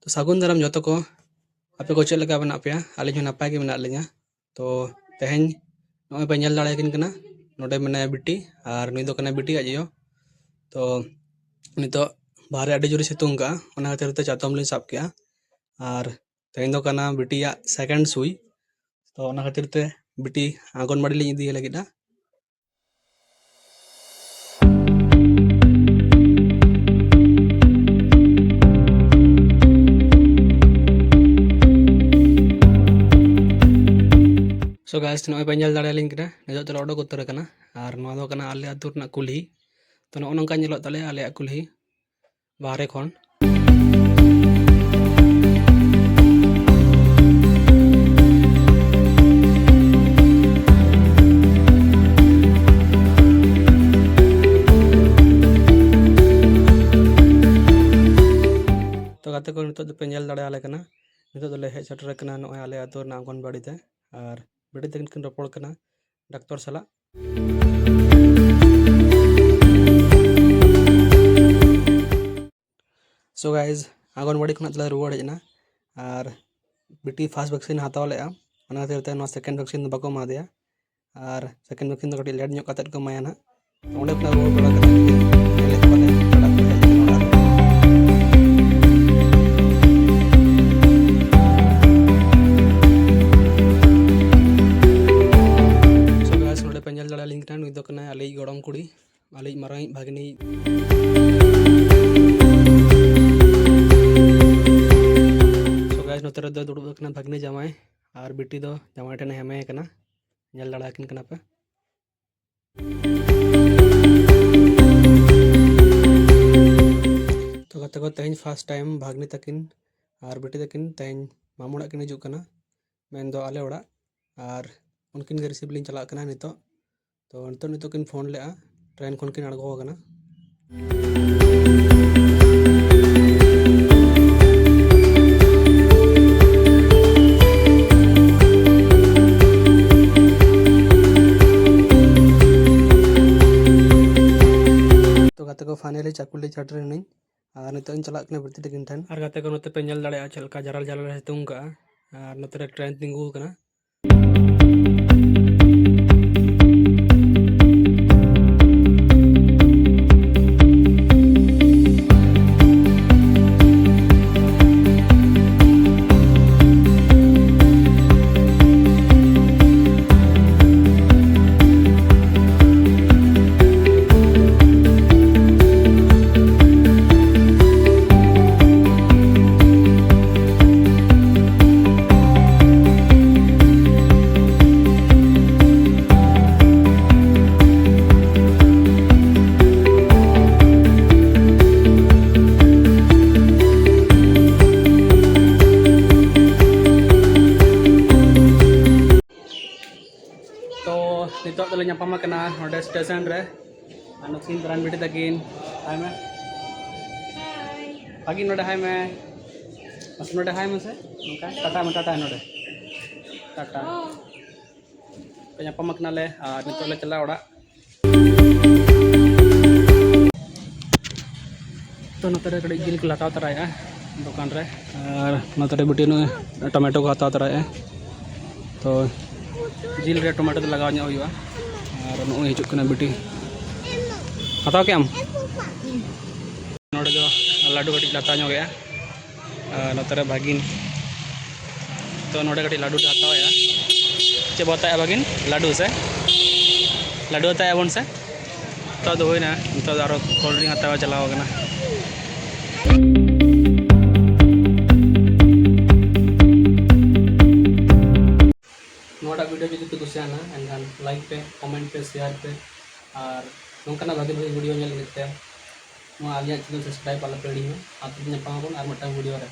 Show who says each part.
Speaker 1: तो सागुन दाराम जो को आपे को चेक लगा बना पे आली नपाय के मेना लिया तो तेहन नॉय पे नेल दाड़ेकिन कना नोडे मने बिटी और नुई दो कना बिटी आजियो तो नितो बाहर आडी जोरी सितुंग का ओना खातिर ते चातम लिन साब किया और तेहन दो कना बिटिया सेकंड सुई तो ओना खातिर ते बिटी आंगनबाड़ी लिन इदी लगिदा। सो गाइस नॉय पे नेल दाड़ेलिन कना नितो तले ओडोक उतर कना और नोआ दो कना आले आतुर ना कुल्ही तो नो नंका नेलो तले आले कुल्ही बाहरे खन तो गाते को नितो पे नेल दाड़े आले कना नितो दले हेज सेटर कना नोय आले आतुर ना आंगनबाड़ी ते और बेटी तकिन किन रपड़ कना डाक्टर साला। सो गाइज आंगनबाड़ी खुना तले रुवाड़ हेजना और बेटी फर्स्ट वैक्सीन हाताव लेआ ओना खातिर ते नो सेकंड वैक्सीन बाको मा दिया और सेकंड वैक्सीन तो कटी लेट ᱧᱚᱜ काते को माया ना ओंडे खुना रुवाड़ बड़ा कते नेले पाले चला को हेज कना। सो गाइज नोडे पे नेल दाड़ा लिंक ना नुई दो कना आले गड़म कुड़ी आले माराई भागनी नोते दो दुड़ुब कना भागनी जामाई और बेटी दो जामाई ठेने हेमे कना नेल दाड़ाकिन कना पे। तो गाते को तेहन फर्स्ट टाइम भागनी तकिन और बेटी तकिन तेहन मामू ओड़ा किन हिजुग कना मेन दो आले ओड़ा और उनकिन के रिसीव लिन चला कना नितो तो नितो किन फोन लेआ ट्रेन खन किन अड़गो कना। गाते को फाइनली चाकुली चाटरे नहीं और नितो इन चला कना बेटी तकिन ठन और गाते को नोते पे नेल दाड़े चलका जरल जरल सितुंग का और नोते ट्रेन तिंगु कना। नितो तले nyapama kena नोडे स्टेशन रे अनुकिन तरान बेटी तकिन हाय में बाकी नोडे हाय में बस नोडे हाय में से नोका टाटा में टाटा नोडे टाटा तो nyapama kena ले और नितो ले चला ओड़ा तो नोते रे कड़ी जिल को लाताव तराया दुकान रे और नोते रे बेटी नो टमाटो को हाताव तराया तो जिल रे टमाटो तो लगाव ᱧᱚᱜ हुआ और नो हिजुग कना बेटी हाताव के आम नोडे दो लाडू कटी लाता ᱧᱚᱜ गया नोते रे भागिन तो नोडे कटी लाडू हाताव या चे बताया भागिन लाडू से लाडू बताया बन से तो दो होइना तो आरो कोल्ड ड्रिंक हाताव चलाव कना। वीडियो जुदी पे कुसियाना एनखान लाइक पे कमेंट पे शेयर पे और नोंकाना भागे भागे वीडियो नेल लेते नो आलिया चैनल सब्सक्राइब आला पेड़ी में आप ᱧᱟᱯᱟᱢ ᱟᱵᱚᱱ ᱟᱨ ᱢᱤᱫᱴᱟᱝ वीडियो रे।